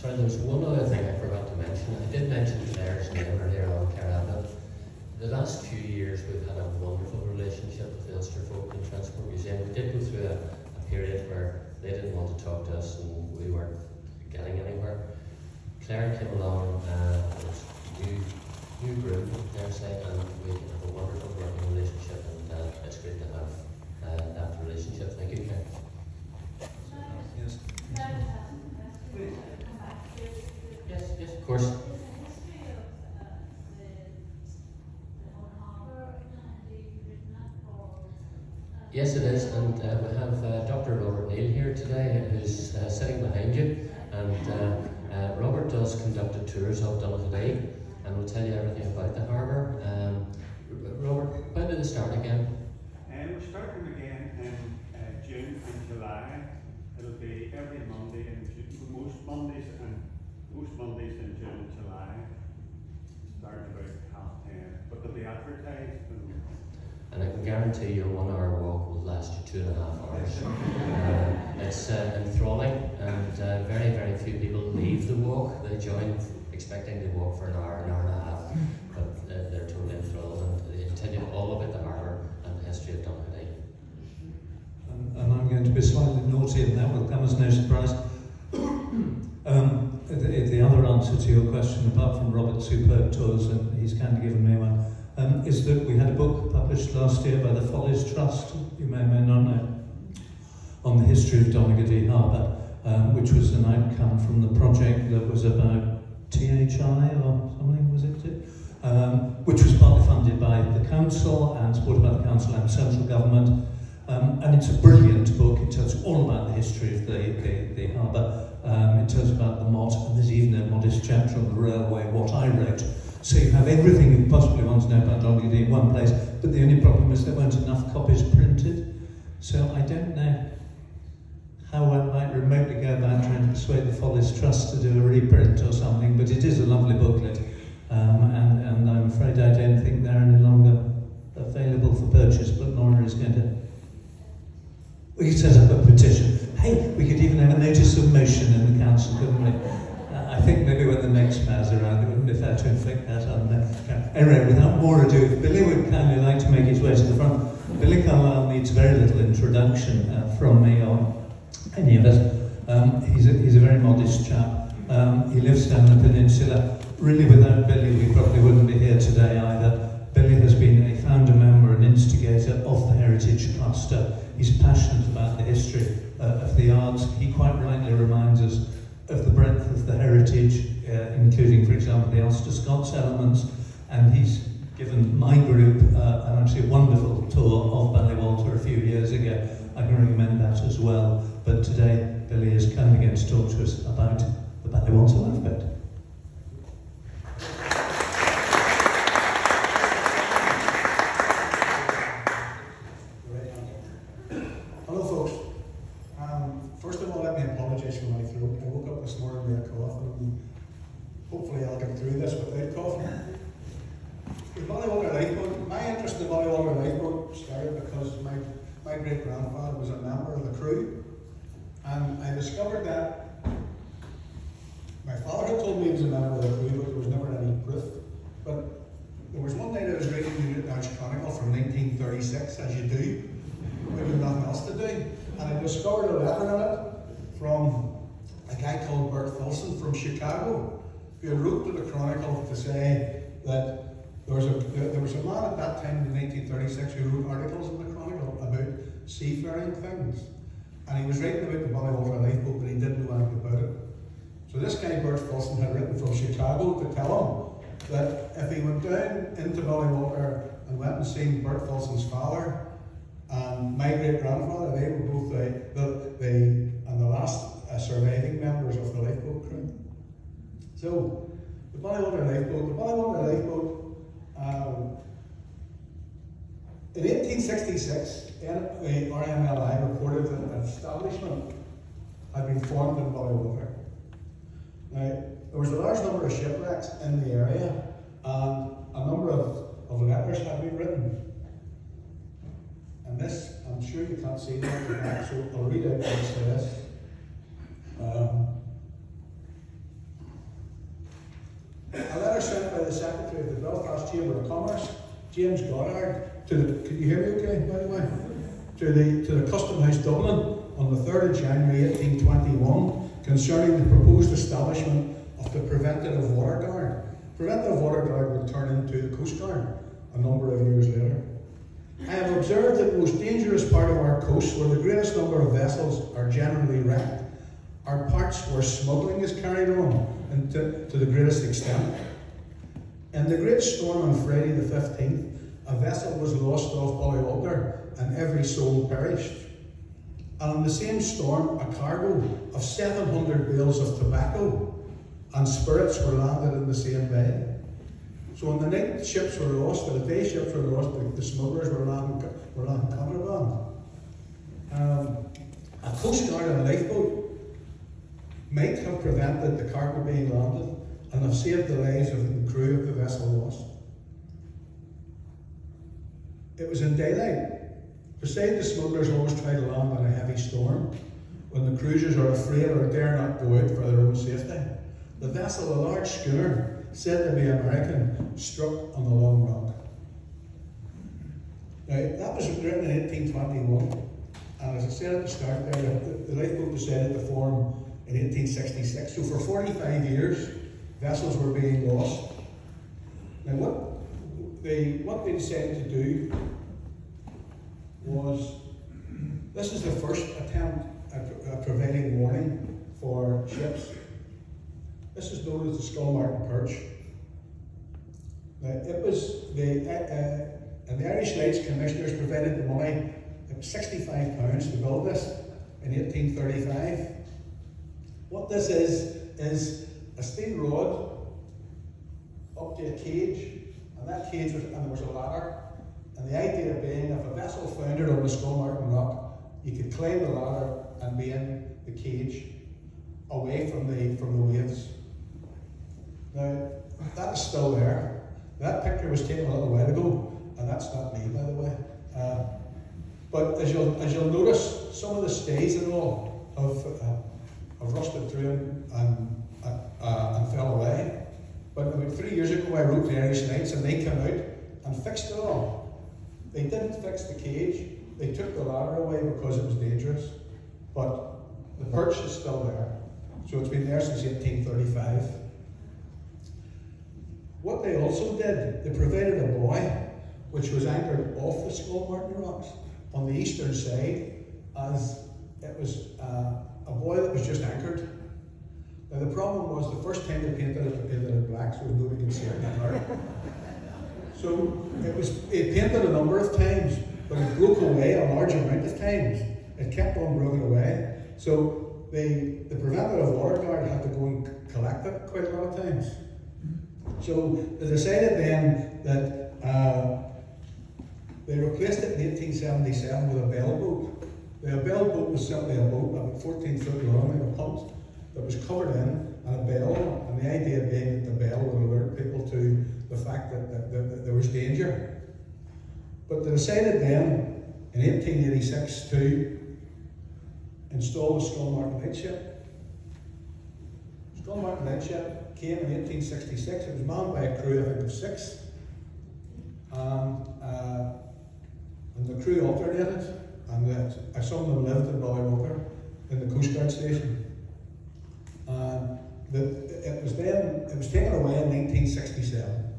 Sorry, there was one other thing I forgot to mention. I did mention Claire's name earlier on, Carlile. The last few years we've had a wonderful relationship with the Ulster Folk and Transport Museum. We did go through a period where they didn't want to talk to us and we weren't getting anywhere. Claire came along, it was a new group, dare I say, and we have a wonderful working relationship, and it's great to have that relationship. Thank you, Claire. Yes. Yes, of course. Yes, it is, and we have Dr. Robert Neal here today, who's sitting behind you, and Robert does conducted tours of Donaghadee, and will tell you everything about the harbour. Robert, when did it start again? We're starting again in June and July. It'll be every Monday in June, most Mondays in June and July, starting about 10:30. But they'll be advertised. And I can guarantee your 1 hour walk will last you 2.5 hours. It's enthralling, and very, very few people leave the walk. They join expecting to walk for an hour and a half, but they're totally enthralled, and they tell you all about the harbour and the history of Donaghadee. And I'm going to be slightly naughty, and that will come as no surprise. The other answer to your question, apart from Robert's superb tours, and he's kindly given me one, is that we had a book published last year by the Follies Trust, you may not know, on the history of Donaghadee Harbour, which was an outcome from the project that was about THI or something, was it? Which was partly funded by the council and supported by the council and central government. And it's a brilliant book. It tells you all about the history of the harbour. It tells about the Mott, and there's even a modest chapter on the railway, what I wrote. So you have everything you possibly want to know about Donaghadee in one place, but the only problem is there weren't enough copies printed. So I don't know how I might remotely go about trying to persuade the Follies Trust to do a reprint or something, but it is a lovely booklet, and I'm afraid I don't think they're any longer available for purchase, but Nora is going to... We could set up a petition. Hey, we could even have a notice of motion in the council, couldn't we? I think maybe when the next mayor's around, it wouldn't be fair to inflict that on them. Anyway, without more ado, if Billy would kindly like to make his way to the front. Billy Carlile needs very little introduction from me or any of us. He's a very modest chap. He lives down the peninsula. Really, without Billy, we probably wouldn't be here today either. Billy has been a founder member and instigator of the Heritage Cluster. He's passionate about the history of the arts. He quite rightly reminds us of the breadth of the heritage, including, for example, the Ulster Scots elements, and he's given my group an absolutely wonderful tour of Ballywalter a few years ago. I can recommend that as well. But today, Billy is kindly going to talk to us about the Ballywalter Lifeboat. Hello folks. First of all, let me apologise for my throat. I woke up this morning with a cough, and hopefully I'll get through this without coughing. The Ballywalter Lifeboat, my interest in the Ballywalter Lifeboat started because my great-grandfather was a member of the crew, and I discovered that my father had told me he was a member of the crew, but there was never any proof. But there was one night I was reading the Dutch Chronicle from 1936, as you do, when you have nothing else to do, and I discovered a letter in it from a guy called Bert Filson from Chicago, who had wrote to the Chronicle to say that there was a man at that time in 1936 who wrote articles in the Chronicle about seafaring things, and he was writing about the Ballywalter Lifeboat, but he didn't know anything about it. So this guy Bert Filson had written from Chicago to tell him that if he went down into Ballywalter and went and seen Bert Filson's father and my great-grandfather, they were both the last surviving members of the lifeboat crew. So, the Ballywalter Lifeboat, in 1866, RMLI reported that an establishment had been formed in Ballywalter. Now, there was a large number of shipwrecks in the area, and a number of letters had been written. And this, I'm sure you can't see that at the back, so I'll read out what it says. Secretary of the Belfast Chamber of Commerce, James Goddard, can you hear me okay, by the way? To the Custom House Dublin on the 3rd of January 1821 concerning the proposed establishment of the Preventative Water Guard. Preventative Water Guard would turn into the Coast Guard a number of years later. I have observed that the most dangerous part of our coast, where the greatest number of vessels are generally wrecked, are parts where smuggling is carried on and to the greatest extent. In the great storm on Friday the 15th, a vessel was lost off Ballywalter and every soul perished. And in the same storm, a cargo of 700 bales of tobacco and spirits were landed in the same bay. So on the night ships were lost, or the day ships were lost, the smugglers were landing contraband. A Coast Guard and lifeboat might have prevented the cargo being landed and have saved the lives of the crew of the vessel lost. It was in daylight. Beside the smugglers always try to land in a heavy storm, when the cruisers are afraid or dare not go out for their own safety. The vessel, a large schooner, said to be American, struck on the Long Rock. Now, that was written in 1821, and as I said at the start there, the lifeboat decided to form in 1866. So for 45 years, vessels were being lost. Now, what they decided to do was, this is the first attempt at providing warning for ships. This is known as the Skull Martin Perch. Now, it was and the Irish Lights Commissioners provided the money. It was £65 to build this in 1835. What this is a steel rod up to a cage, and that cage was, and there was a ladder. And the idea being, if a vessel foundered on the Skull Martin Rock, you could climb the ladder and be in the cage, away from the waves. Now, that is still there. That picture was taken a little while ago, and that's not me, by the way. But as you'll notice, some of the stays and all have rusted through and fell away. But about 3 years ago, I wrote the Irish Lights, and they came out and fixed it all. They didn't fix the cage. They took the ladder away because it was dangerous. But the perch is still there. So it's been there since 1835. What they also did, they provided a buoy which was anchored off the Skull Martin Rocks on the eastern side, as it was a buoy that was just anchored. Now the problem was, the first time they painted it black so nobody could see it in the dark. So it painted a number of times, but it broke away a large amount of times. It kept on broken away. So the Preventative Water Guard had to go and collect it quite a lot of times. So they decided then that they replaced it in 1877 with a bellboat. The bellboat was simply a boat about 14 foot long and a pump that was covered in, and a bell, and the idea being that the bell would alert people to the fact that there was danger. But they decided then, in 1886, to install the Skull Martin lightship. Skull Martin lightship came in 1866. It was manned by a crew, I think, of 6. And the crew alternated, and some of them lived in Ballywalter, in the Coast Guard station. It was taken away in 1967,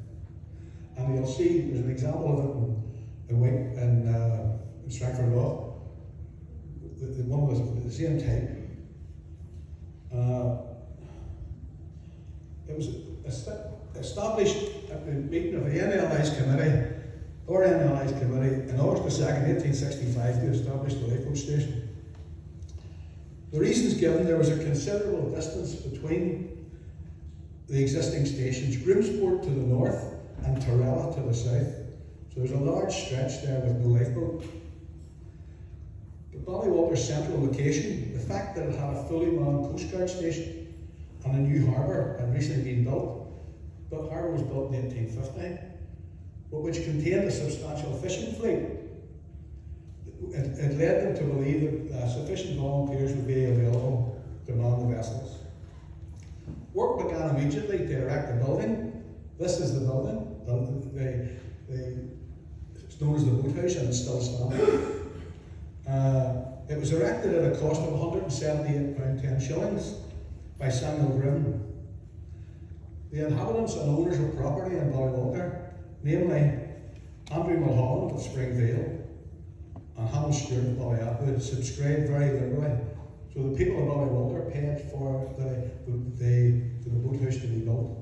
and you'll see there's an example of it in Stratford Law. The one was the same type. It was established at the meeting of the NLI's committee, in August 2nd, 1865, to establish the Lifeboat station. The reasons given: there was a considerable distance between the existing stations, Grimsport to the north and Carlile to the south. So there's a large stretch there with no lifeboat. The Ballywalter's central location, the fact that it had a fully manned Coast Guard station and a new harbour had recently been built. The harbour was built in 1850, but which contained a substantial fishing fleet. It led them to believe that sufficient volunteers would be available to man the vessels. Work began immediately to erect the building, This is the building. It's known as the boathouse, and it's still standing. It was erected at a cost of £178.10 shillings by Samuel Grimm. The inhabitants and owners of property in Ballywalter, namely Andrew Mulholland of Springvale and Hannah Stewart of Ballyapu, subscribed very liberally. So the people of Ballywalter paid for the boathouse to be built.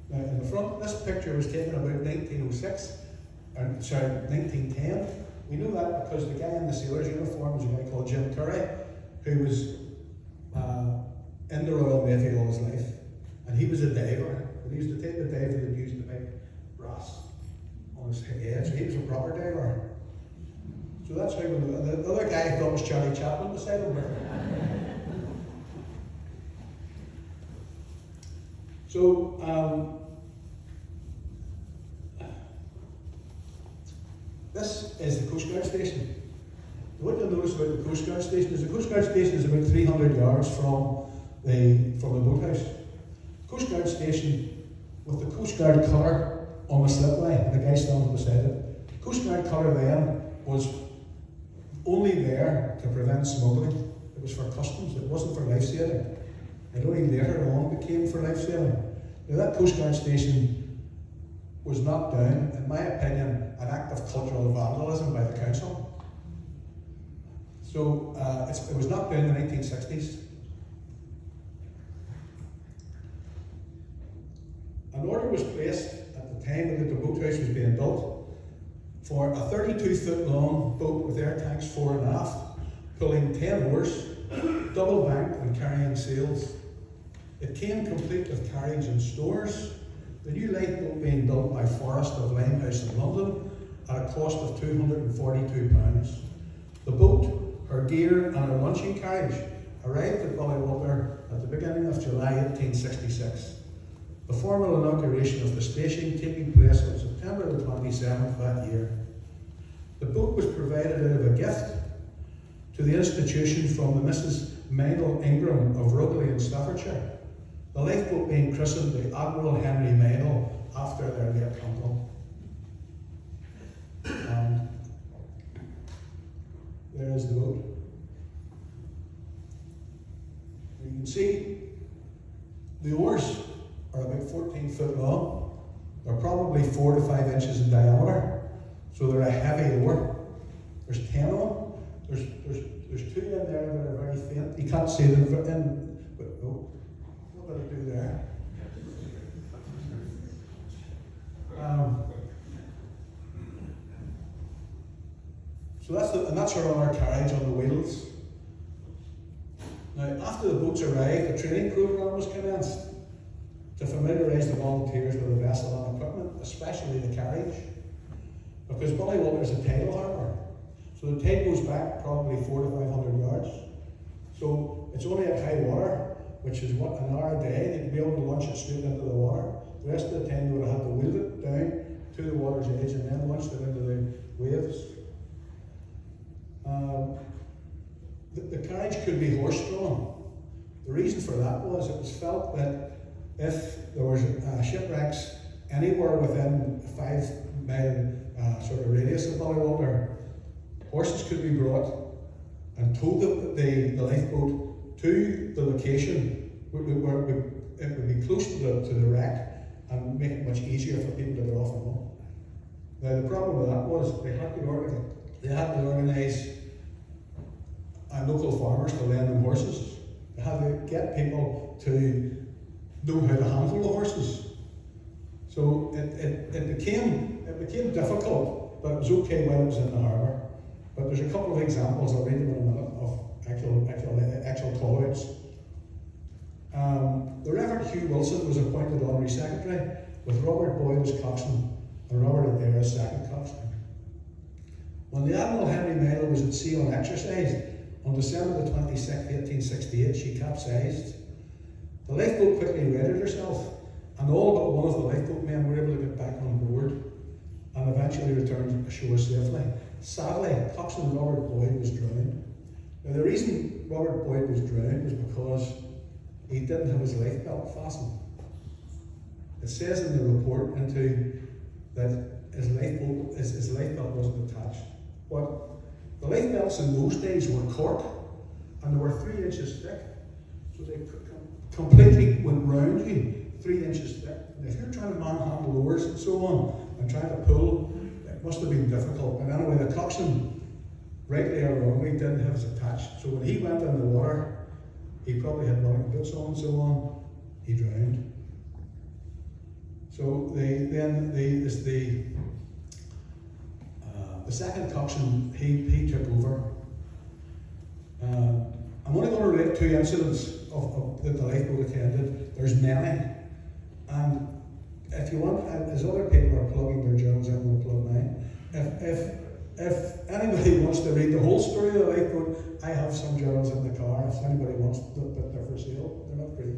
Now, in the front, this picture was taken about 1910. We know that because the guy in the sailor's uniform was a guy called Jim Curry, who was in the Royal Navy all his life. And he was a diver. But he used to take the diver that used to make brass on his head. So he was a proper diver. So that's how the other guy I thought was Charlie Chaplin beside him. So this is the Coast Guard station. What you'll notice about the Coast Guard station is the Coast Guard station is about 300 yards from the boathouse. Coast Guard station with the Coast Guard colour on the slipway, the guy standing beside it. The Coast Guard colour then was only there to prevent smuggling. It was for customs, it wasn't for life saving. It only later on became for life saving. Now that Coast Guard station was knocked down, in my opinion, an act of cultural vandalism by the council. So it was knocked down in the 1960s. An order was placed at the time that the boathouse was being built for a 32-foot long boat with air tanks fore and aft, pulling 10 oars, double banked and carrying sails. It came complete with carriage and stores. The new lifeboat being built by Forrest of Limehouse in London at a cost of £242. The boat, her gear and her lunching carriage arrived at Ballywalter at the beginning of July 1866. The formal inauguration of the station taking place on September the 27th that year. The boat was provided out of a gift to the institution from the Mrs. Meinel Ingram of Rugeley in Staffordshire. The lifeboat being christened the Admiral Henry Meinel after their late uncle. And there is the boat. You can see the oars are about 14 foot long. They're probably 4 to 5 inches in diameter. So they're a heavy oar. There's 10 of them. There's 2 in there that are very faint. You can't see them in, but oh, what did I do there? So that's our other carriage on the wheels. Now, after the boats arrived, a training program was commenced to familiarise the volunteers with the vessel and equipment, especially the carriage. Because Ballywalter is a tidal harbour, so the tide goes back probably 400 to 500 yards. So it's only at high water, which is what, an hour a day, they'd be able to launch it straight into the water. The rest of the time they would have had to wheel it down to the water's edge and then launched it into the waves. The carriage could be horse-drawn. The reason for that was it was felt that if there was shipwrecks anywhere within a 5 mile sort of radius of Ballywalter, horses could be brought and towed the lifeboat to the location where it would be close to the wreck and make it much easier for people to get off and on. Now the problem with that was they had to organise local farmers to lend them horses. They had to get people to know how to handle the horses. So it became difficult, but it was okay when it was in the harbour. But there's a couple of examples, I'll read them in a minute, of actual call-outs. The Reverend Hugh Wilson was appointed Honorary Secretary, with Robert Boyd as coxswain and Robert Adair as second coxswain. When the Admiral Henry Meinel was at sea on exercise, on December the 26th, 1868, she capsized. The lifeboat quickly righted herself, and all but one of the lifeboat men were able to get back on board and eventually returned ashore safely. Sadly, coxswain Robert Boyd was drowned. Now the reason Robert Boyd was drowned was because he didn't have his life belt fastened. It says in the report that his lifebelt wasn't attached. But the lifebelts in those days were cork, and they were 3 inches thick. So they completely went round you, 3 inches thick. And if you're trying to manhandle oars and so on, and trying to pull, it must have been difficult. And anyway, the coxswain, rightly or wrongly, didn't have his attached. So when he went in the water, he probably had running boots on and so on, he drowned. So the second coxswain, he took over. I'm only going to relate 2 incidents that the lifeboat attended. There's many. And if you want, as other people are plugging their journals, I'm going to plug mine. If anybody wants to read the whole story of the lifeboat, I have some journals in the car. If anybody wants them, but they're for sale. They're not free.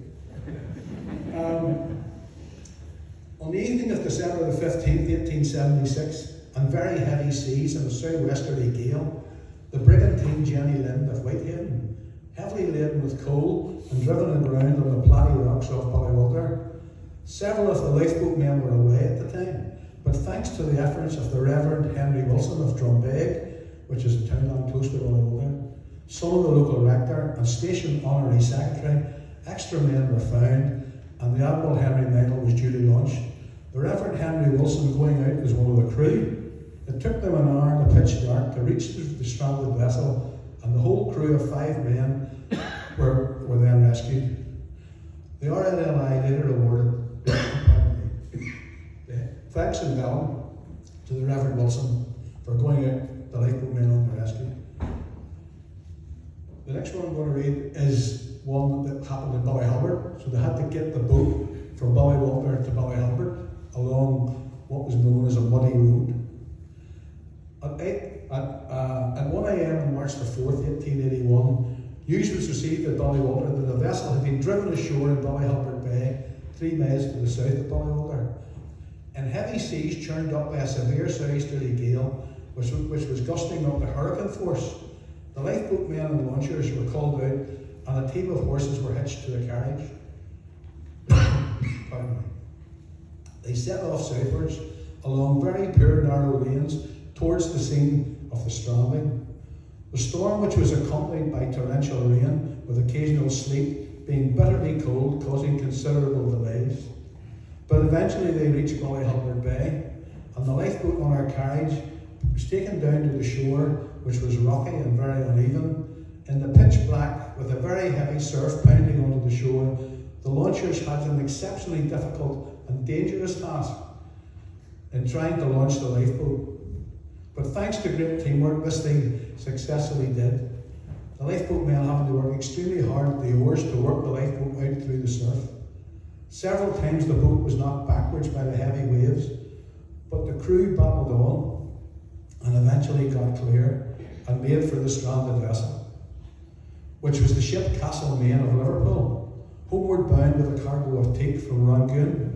On the evening of December the 15th, 1876, on very heavy seas and a southwesterly gale, the brigantine Jenny Lind of Whitehaven, heavily laden with coal and driven aground on the platy rocks off Ballywalter. Several of the lifeboat men were away at the time, but thanks to the efforts of the Reverend Henry Wilson of Drumbeg, which is a townland close to Ballywalter, son of the local rector and station honorary secretary, extra men were found, and the Admiral Henry Michael was duly launched. The Reverend Henry Wilson going out as one of the crew. It took them an hour in the pitch dark to reach the stranded vessel, and the whole crew of 5 men were then rescued. The RNLI later awarded thanks and medal to the Reverend Wilson for going out the lifeboat men on the rescue. The next one I'm going to read is one that happened in Ballywalter. So they had to get the boat from Ballywalter to Ballywalter along what was known as a muddy road. At 1 a.m. on March the 4th, 1881, news was received at Ballywalter that a vessel had been driven ashore in Ballyhalbert Bay, 3 miles to the south of Ballywalter. In heavy seas churned up by a severe southeasterly gale, which was gusting up to hurricane force, the lifeboat men and launchers were called out, and a team of horses were hitched to the carriage. Pardon me. They set off southwards along very poor narrow lanes towards the scene of the stranding. The storm, which was accompanied by torrential rain with occasional sleet, being bitterly cold, causing considerable delays. But eventually they reached Ballyhalbert Bay, and the lifeboat on our carriage was taken down to the shore, which was rocky and very uneven. In the pitch black, with a very heavy surf pounding onto the shore, the launchers had an exceptionally difficult and dangerous task in trying to launch the lifeboat. But thanks to great teamwork, this thing successfully did. The lifeboat men having to work extremely hard at the oars to work the lifeboat out through the surf. Several times the boat was knocked backwards by the heavy waves, but the crew battled on and eventually got clear and made for the stranded vessel, which was the ship Castlemaine of Liverpool, homeward bound with a cargo of teak from Rangoon.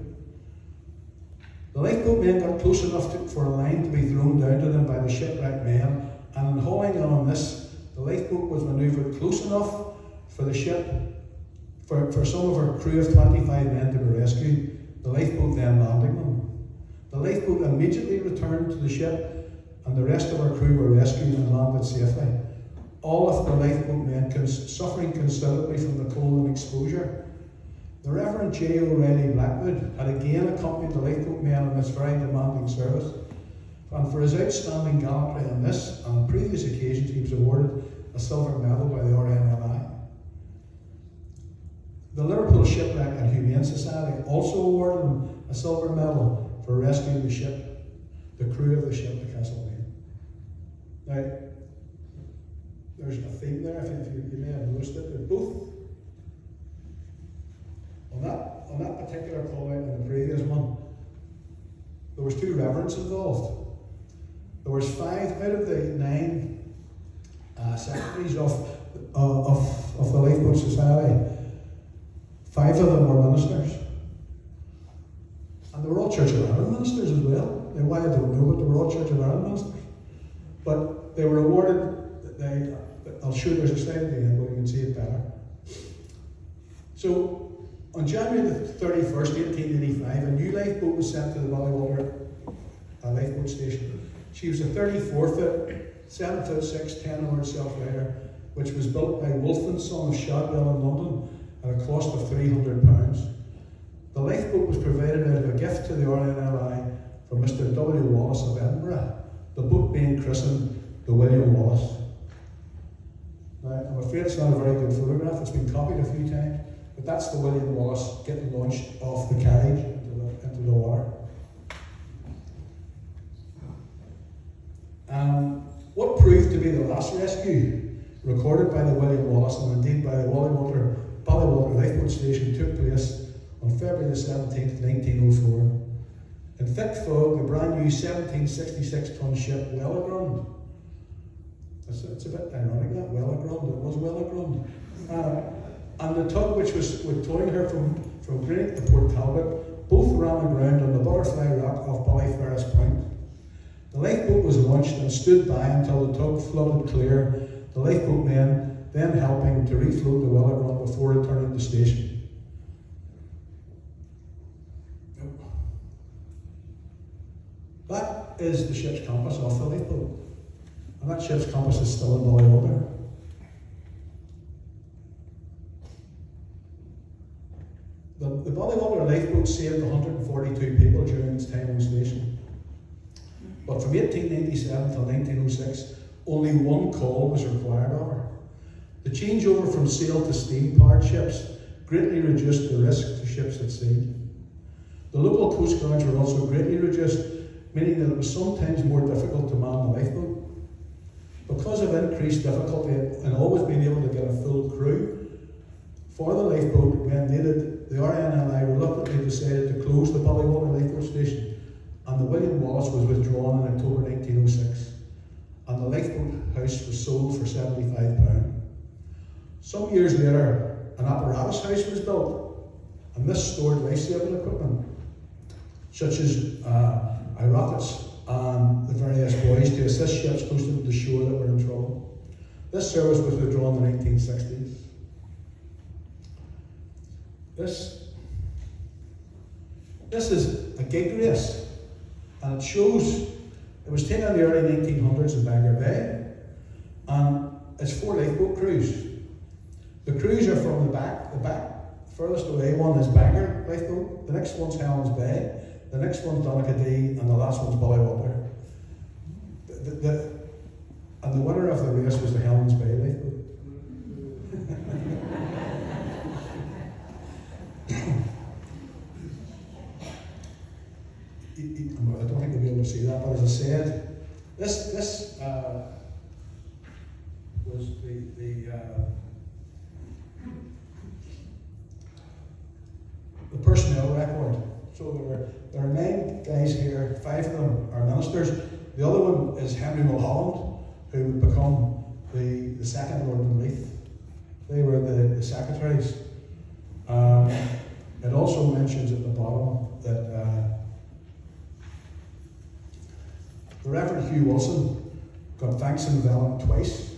The lifeboat men got close enough for a line to be thrown down to them by the shipwrecked men, and in hauling on this, the lifeboat was manoeuvred close enough for the ship, for some of her crew of 25 men to be rescued, the lifeboat then landing them. The lifeboat immediately returned to the ship, and the rest of our crew were rescued and landed safely. All of the lifeboat men suffering considerably from the cold and exposure. The Reverend J. O'Reilly Blackwood had again accompanied the lifeboat men on this very demanding service, and for his outstanding gallantry on this and on previous occasions he was awarded a silver medal by the RNLI. The Liverpool Shipwreck and Humane Society also awarded him a silver medal for rescuing the ship, the crew of the ship, the Castlemaine. Now, there's a theme there, if you may have noticed it. They're both, on that particular call out and the previous one, there was 2 reverends involved. There was 5 out of the 9 secretaries of the Lifeboat Society. 5 of them were ministers. And they were all Church of Ireland ministers as well. Now, why I don't know, but they were all Church of Ireland ministers. But they were awarded, I'll show there's a slide at the end where you can see it better. So, On January the 31st, 1885, a new lifeboat was sent to the Ballywalter lifeboat station. She was a 34-foot, 7'6", 10-oared self-rider, which was built by Wolfe and Son of Shadwell in London at a cost of £300. The lifeboat was provided out of a gift to the RNLI from Mr. W. Wallace of Edinburgh, the boat being christened the William Wallace. Now, I'm afraid it's not a very good photograph, it's been copied a few times, but that's the William Wallace getting launched off the carriage into the water. What proved to be the last rescue recorded by the William Wallace and indeed by the Ballywalter Lifeboat Station took place on February the 17th, 1904. In thick fog, the brand new 1766-ton ship Wellagrund. It's a bit ironic that, Wellagrund, it was Wellagrund. And the tug which was towing her from Greenock to Port Talbot both ran aground on the Butterfly Rock off Ballyferris Point. The lifeboat was launched and stood by until the tug floated clear, the lifeboat men then helping to refloat the Wellagrund before returning to station. That is the ship's compass off the lifeboat. And that ship's compass is still in Ballywalter. The Ballywalter lifeboat saved 142 people during its time on station. But from 1897 till 1906, only one call was required of her. The changeover from sail to steam-powered ships greatly reduced the risk to ships at sea. The local coast guards were also greatly reduced, meaning that it was sometimes more difficult to man the lifeboat. Because of increased difficulty in always being able to get a full crew, for the lifeboat when needed, the RNLI reluctantly decided to close the Ballywalter Lifeboat Station, and the William Wallace was withdrawn in October 1906, and the lifeboat house was sold for £75. Some years later, an apparatus house was built, and this stored life-saving equipment, such as rockets and the various buoys to assist ships close to the shore that were in trouble. This service was withdrawn in the 1960s. This is a gig race, and it shows, it was taken in the early 1900s in Bangor Bay, and it's 4 lifeboat crews. The crews are from the back furthest away one is Bangor Lifeboat, the next one's Helens Bay, the next one's Donaghadee, and the last one's Ballywalter. And the winner of the race was the Helens Bay Lifeboat. I don't think you'll be able to see that, but as I said, this was the personnel record. So there are 9 guys here, 5 of them are ministers. The other one is Henry Mulholland, who would become the second Lord of Leith. They were the secretaries. It also mentions at the bottom that the Reverend Hugh Wilson got thanks in vellum twice.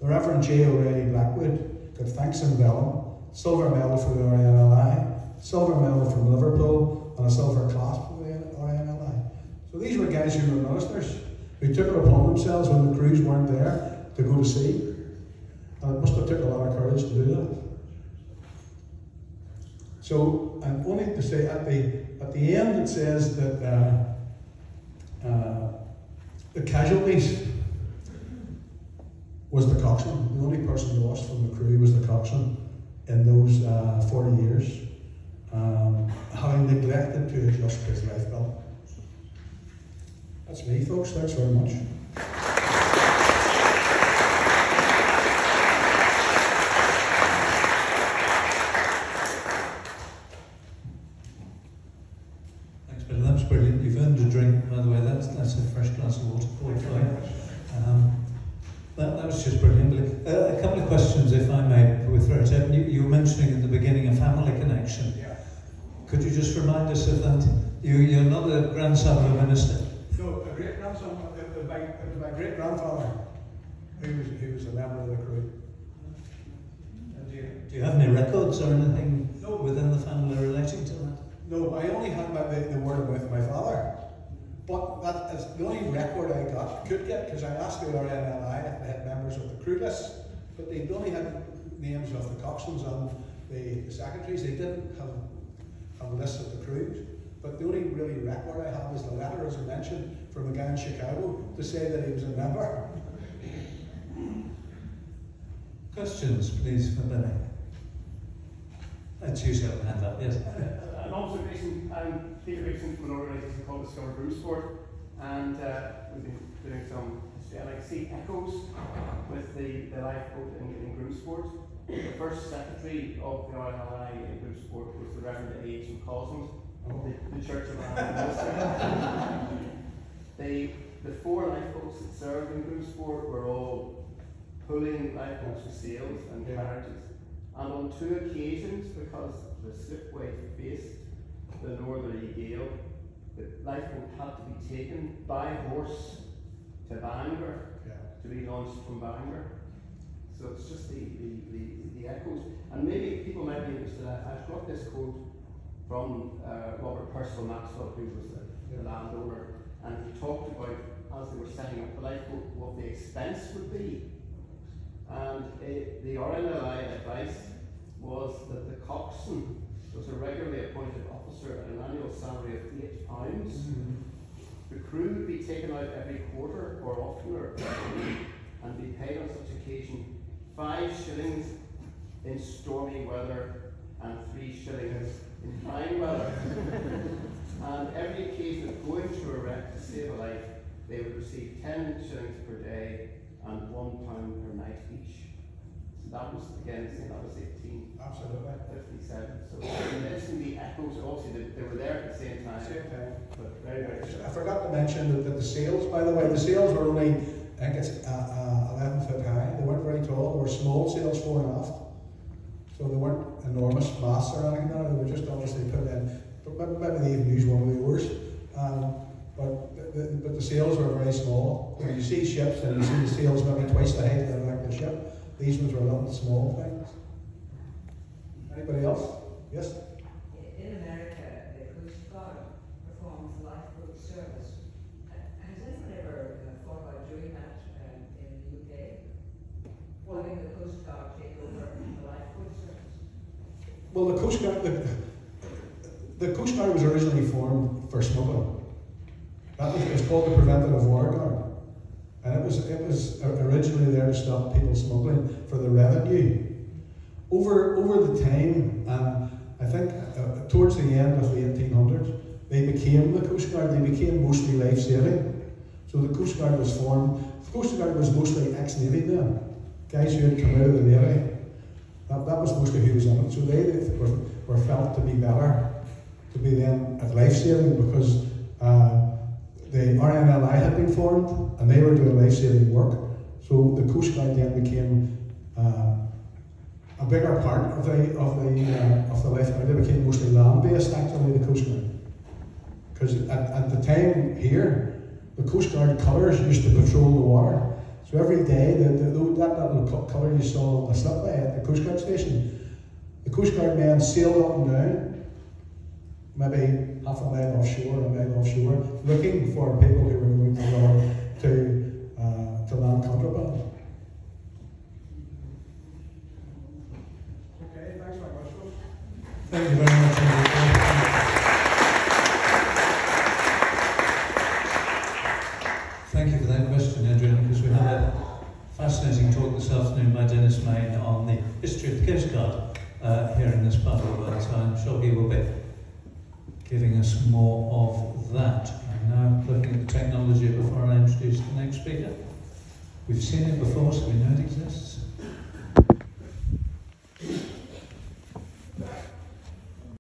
The Reverend J. O'Reilly Blackwood got thanks in vellum, silver medal for the RNLI, silver medal from Liverpool, and a silver clasp for the RNLI. So these were guys who were ministers, who took it upon themselves when the crews weren't there to go to sea. And it must have took a lot of courage to do that. So, and only to say, at the end it says that the casualties was the coxswain. The only person lost from the crew was the coxswain in those 40 years, having neglected to adjust his life belt. That's me, folks. Thanks very much. Thanks, Billy. That's brilliant. You've earned a drink, by the way. That's a fresh glass of water for you. That was just brilliant. A couple of questions, if I may, with throw you were mentioning at the beginning a family connection. Yeah. Could you just remind us of that? You're not a grandson of a minister? No, a great grandson. It was my great grandfather who was a member of the crew. Do you have any records or anything No. within the family relating to that? No, I only had the word of mouth of my father. But that is the only record I could get, because I asked the RNLI if they had members of the crew list, but they only had names of the coxswains and the secretaries. They didn't have a list of the crews. But the only really record I have is the letter, as I mentioned, from a guy in Chicago to say that he was a member. Questions, please, for Billie. Let's use your hand up, yes. An observation, I'm Peter Dixon from an organisation called Discover Groovesport, and we've been doing some history. And I see echoes with the lifeboat in Groovesport. The first secretary of the RNLI in Groovesport was the Reverend A.H. McCausland, the Church of Ireland. The 4 lifeboats that served in Groovesport were all pulling lifeboats for sails and carriages. And on 2 occasions, because the slipway faced the northerly gale, the lifeboat had to be taken by horse to Bangor to be launched from Bangor. So it's just the echoes. And maybe people might be interested. I got this quote from Robert Percival Maxwell, who was the landowner, and he talked about, as they were setting up the lifeboat, what the expense would be. And the RNLI advice was that the coxswain was a regularly appointed officer at an annual salary of £8. Mm-hmm. The crew would be taken out every quarter or oftener and be paid on such occasion 5 shillings in stormy weather and 3 shillings in fine weather. And every occasion of going to a wreck to save a life, they would receive 10 shillings per day and £1 per night each. So that was, again, that was 1857. So you mentioned the echoes, obviously they were there at the same time. But very, very short. I forgot to mention that the sails, by the way, the sails were only, I think it's 11 foot high. They weren't very tall. They were small sails, fore and aft. So they weren't enormous masts or anything. They were just obviously put in. But maybe they even used one of the oars. But the sails were very small. When you see ships and you see the sails maybe twice the height of an actual ship, these ones were little small things. Anybody else? Yes? In America, the Coast Guard performs lifeboat service. Has anyone ever thought about doing that in the UK? Having the Coast Guard take over the lifeboat service? Well, the Coast Guard, the Coast Guard was originally formed for smuggling. That was called the Preventative War Guard, and it was originally there to stop people smuggling for the revenue. Over the time, I think towards the end of the 1800s, they became the Coast Guard. They became mostly life-saving. So the Coast Guard was formed. The Coast Guard was mostly ex-Navy men, guys who had come out of the Navy. That was mostly who was in it. So they were felt to be better to be then at life-saving, because the RNLI had been formed and they were doing life-saving work. So the Coast Guard then became a bigger part of the lifeboat. They became mostly land-based, actually, the Coast Guard. Because at the time here, the Coast Guard cutters used to patrol the water. So every day, that little cutter you saw on the slipway at the Coast Guard station, the Coast Guard men sailed up and down, maybe half a mile offshore, looking for people who were going to land contraband. Okay, thanks very much, folks. Thank you very much. Thank you for that question, Adrian, because we had a fascinating talk this afternoon by Dennis Main on the history of the Coast Guard here in this part of the world, so I'm sure he will be giving us more of that. I'm now looking at the technology before I introduce the next speaker. We've seen it before, so we know it exists.